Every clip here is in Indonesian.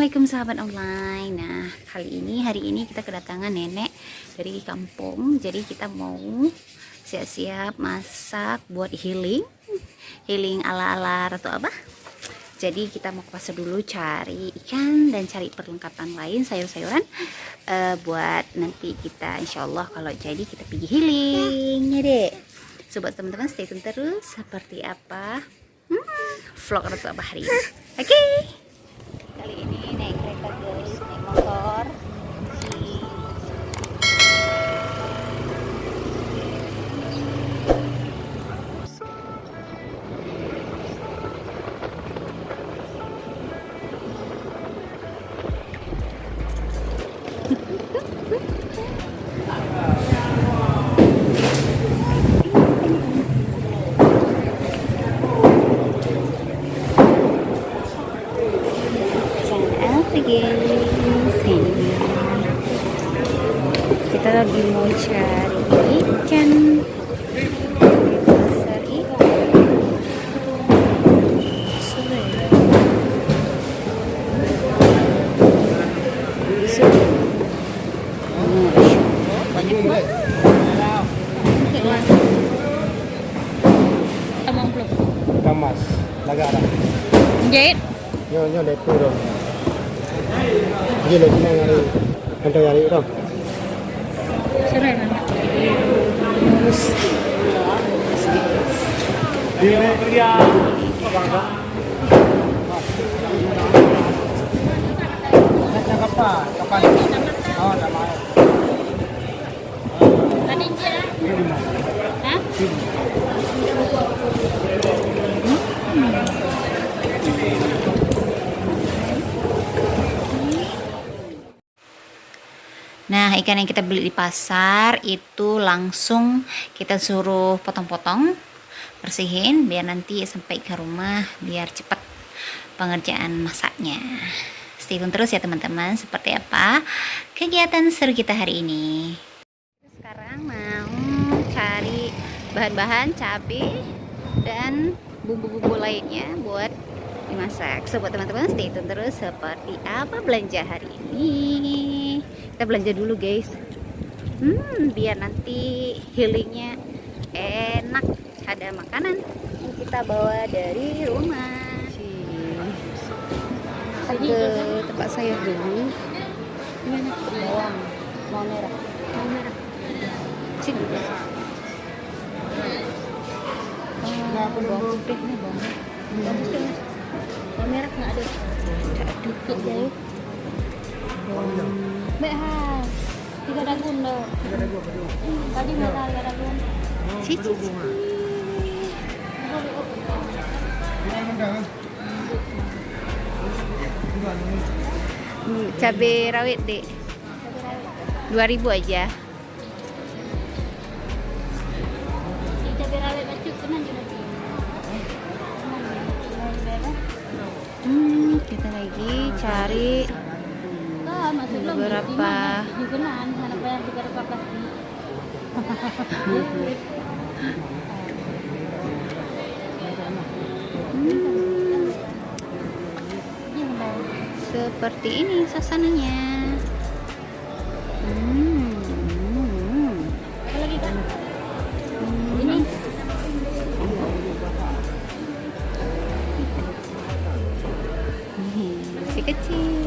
Assalamualaikum sahabat online. Nah, hari ini kita kedatangan nenek dari kampung. Jadi kita mau siap-siap masak buat healing ala-ala Ratu Abah. Jadi kita mau ke pasar dulu cari ikan dan cari perlengkapan lain, sayur-sayuran buat nanti kita insyaallah kalau jadi kita pergi healing ya dek. Sobat teman-teman stay tune terus seperti apa vlog Ratu Abah hari ini. Oke. Kali ini naik kereta guys, naik motor. Kita lagi mau cari ikan di pasar ikan. Banyak banget. Kamas, Lagara. Jahit. Nyo le puro. Jadi le sini ngari, kantor ngari dong. Seren. Dia kerja bangga. Nak kapal, kapal. Oh, dah mau. Tadi dia. Hah? Nah, ikan yang kita beli di pasar itu langsung kita suruh potong-potong, bersihin biar nanti sampai ke rumah biar cepat pengerjaan masaknya. Stay tune terus ya teman-teman, seperti apa kegiatan seru kita hari ini. Sekarang mau cari bahan-bahan cabai dan bumbu-bumbu lainnya buat dimasak. So buat teman-teman stay tune terus seperti apa belanja hari ini. Kita belanja dulu guys, biar nanti healingnya enak, ada makanan yang kita bawa dari rumah. Ke tempat sayur dulu. Gimana? Bawang, bawang merah, sini. Bawang putih nih, bawang putih. Bawang merah nggak ada. Dikit jauh. Baik ha, 3 dagun dah. 3 dagun. Tadi mana 3 dagun? Cici. Cabai rawit dek. 2.000 aja. Cabai rawit macam kena je nanti. Kita lagi cari beberapa seperti ini suasananya. Ini masih kecil.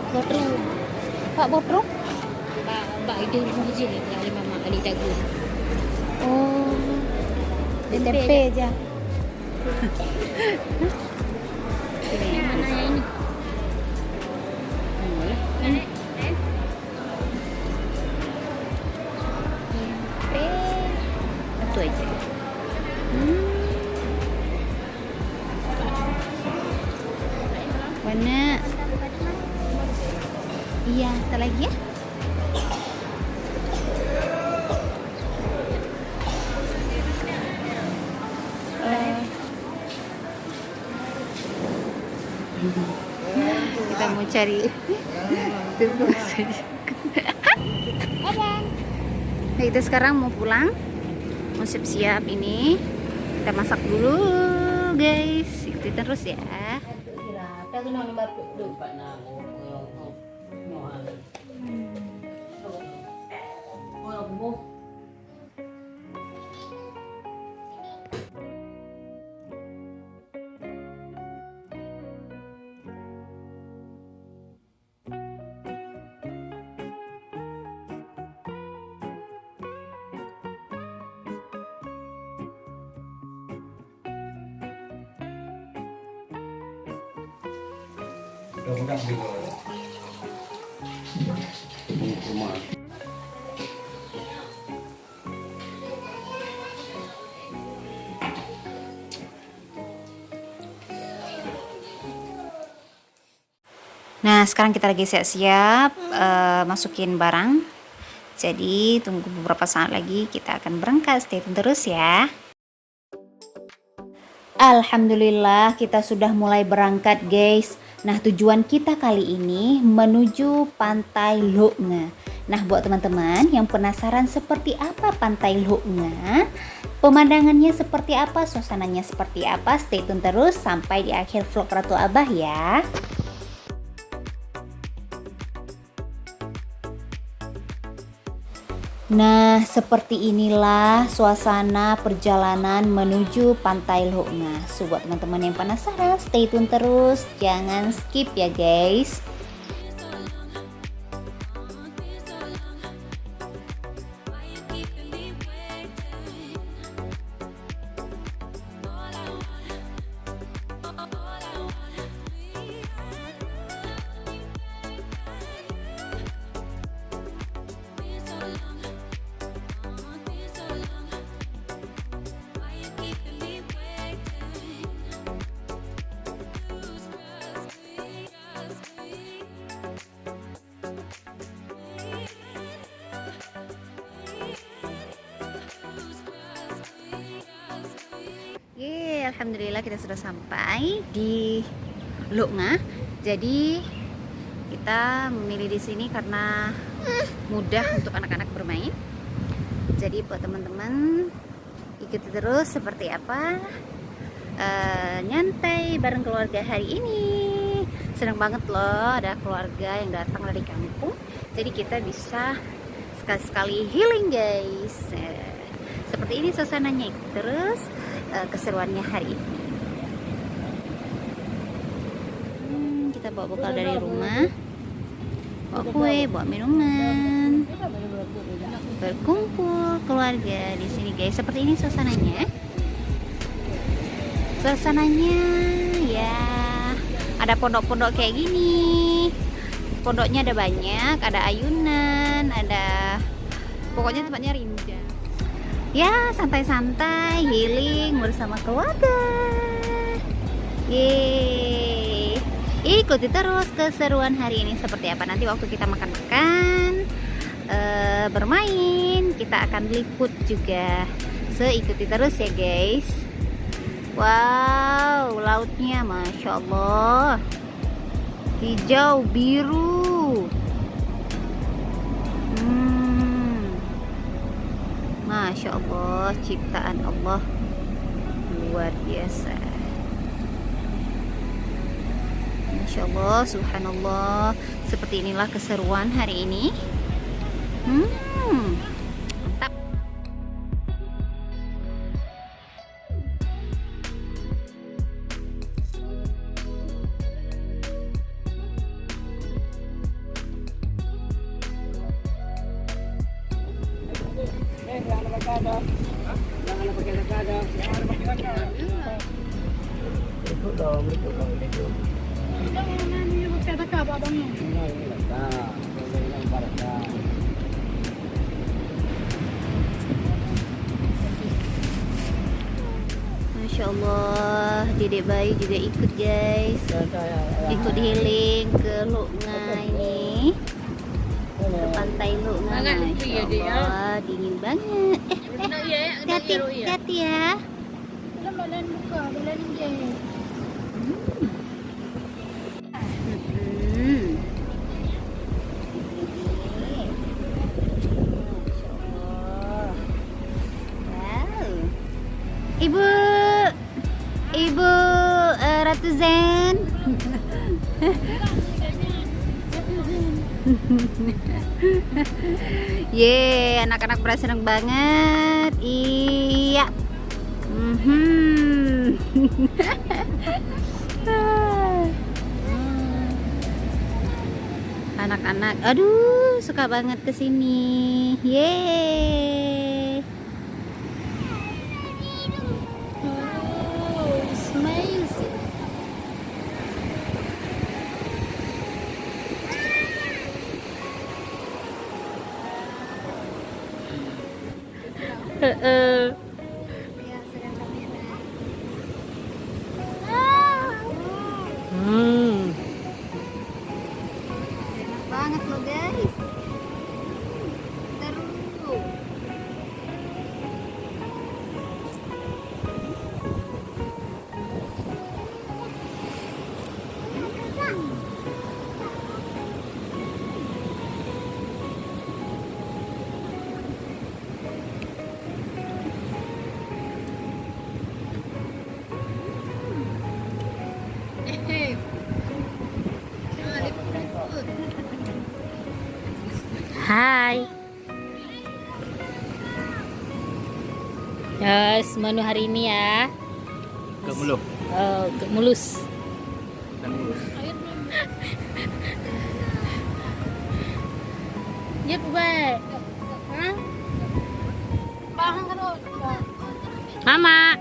Botruk. Pak Botruk? Pak itu rumah je ni, yang 5 mak kali dagun. Oh. Dia tempe aja. Ini mana yang ini? Warna. Iya, kita lagi ya. Kita mau cari tunggu saja. Nah, kita sekarang mau pulang, mau siap-siap ini. Kita masak dulu, guys. Ikuti terus ya. Mudah-mudahan juga. Nah, sekarang kita lagi siap-siap masukin barang. Jadi, tunggu beberapa saat lagi kita akan berangkat. Stay tune terus ya. Alhamdulillah, kita sudah mulai berangkat, guys. Nah, tujuan kita kali ini menuju Pantai Loknga. Nah, buat teman-teman yang penasaran seperti apa Pantai Loknga, pemandangannya seperti apa, suasananya seperti apa, stay tune terus sampai di akhir vlog Ratu Abah ya. Nah, seperti inilah suasana perjalanan menuju Pantai Loknga. So, buat teman-teman yang penasaran, stay tune terus, jangan skip ya guys. Alhamdulillah kita sudah sampai di Loknga. Jadi kita memilih di sini karena mudah untuk anak-anak bermain. Jadi buat teman-teman ikuti terus seperti apa nyantai bareng keluarga hari ini. Senang banget loh ada keluarga yang datang dari kampung. Jadi kita bisa sekali-sekali healing guys. Seperti ini suasananya. Terus keseruannya hari ini. Kita bawa bekal dari rumah, bawa kue, bawa minuman, berkumpul keluarga di sini guys. Seperti ini suasananya. Suasananya ya ada pondok-pondok kayak gini. Pondoknya ada banyak, ada ayunan, ada pokoknya tempatnya indah. Ya, santai-santai, healing bersama keluarga. Yeay. Ikuti terus keseruan hari ini seperti apa. Nanti waktu kita makan-makan, bermain, kita akan liput juga. So, ikuti terus ya guys. Wow, lautnya Masya Allah, hijau, biru. Masya Allah, ciptaan Allah luar biasa. Masya Allah, subhanallah. Seperti inilah keseruan hari ini. Mantap. Masya Allah, Dedek Bayu juga ikut guys, ikut healing ke Luknga ini, ke pantai Luknga. Masya Allah, dingin banget. Hati-hati ya. Hmm. Wow. Ibu Ratu Zen. Ye, anak-anak berasa senang banget. Iya. Anak-anak, aduh, suka banget kesini. Yeay. Oh, it's amazing. Enak banget loh guys. Seru. Hai. Yes, menu hari ini ya. Kemuluh. Mulus. Yep, baik. Mama.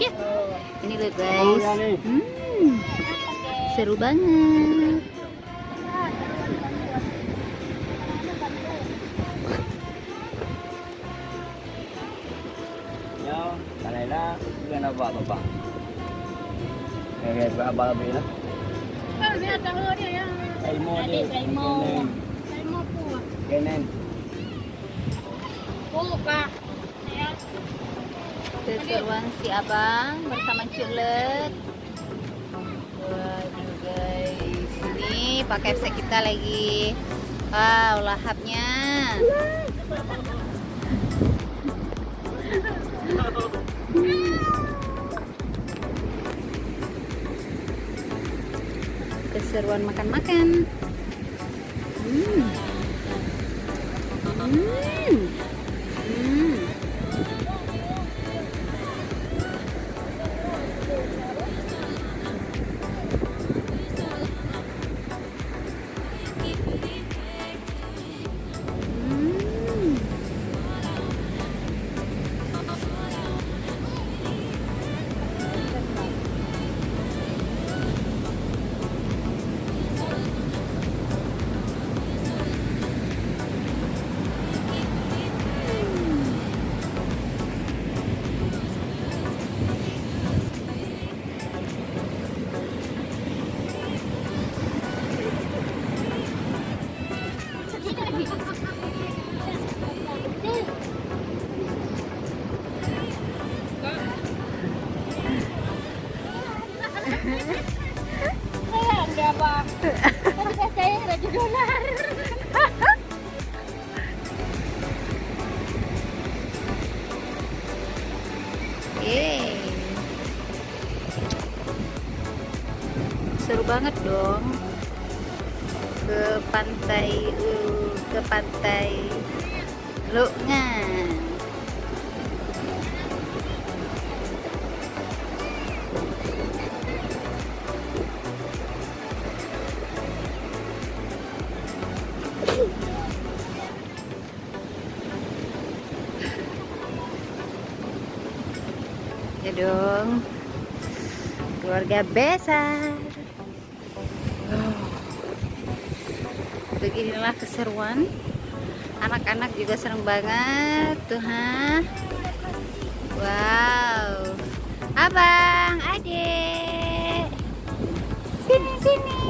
Ya, ini loh guys. Seru banget. Nhau, cái này là người nào vợ bà. Cái bà bị đó. Cái nên. Keseruan si abang bersama Culet. Waduh guys, ini pakai FC kita lagi. Wow, lahapnya. Keseruan makan-makan. Yeay. Seru banget dong ke pantai Luknga. dong, keluarga besar. Beginilah keseruan. Anak-anak juga seneng banget tuh, ha. Wow. Abang, adek, sini.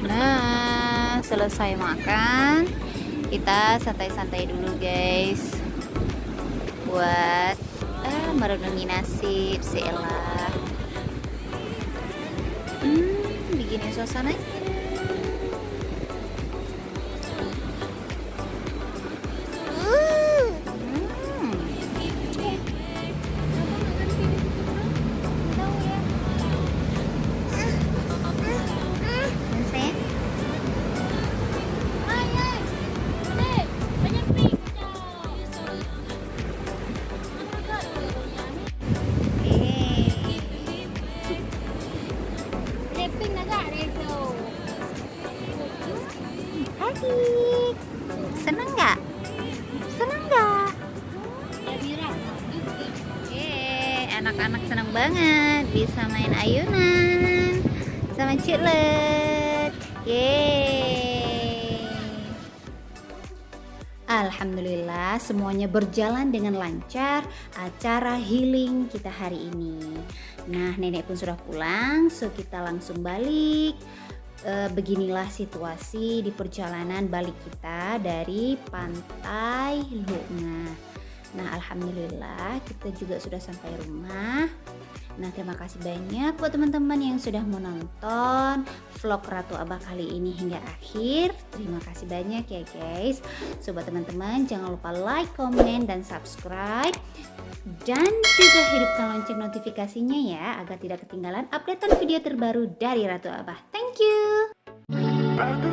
Nah, selesai makan, kita santai-santai dulu guys, buat merenungi nasib seelah. Begini suasananya. Adik, seneng nggak? Anak-anak seneng banget bisa main ayunan sama Ciklet. Yeay. Alhamdulillah semuanya berjalan dengan lancar acara healing kita hari ini. Nah, nenek pun sudah pulang, so kita langsung balik. Beginilah situasi di perjalanan balik kita dari Pantai Lunga. Nah, alhamdulillah kita juga sudah sampai rumah. Nah, terima kasih banyak buat teman-teman yang sudah menonton vlog Ratu Abah kali ini hingga akhir. Terima kasih banyak ya guys. Sobat teman-teman, jangan lupa like, komen, dan subscribe. Dan juga hidupkan lonceng notifikasinya ya, agar tidak ketinggalan updatean video terbaru dari Ratu Abah. Thank you. Badu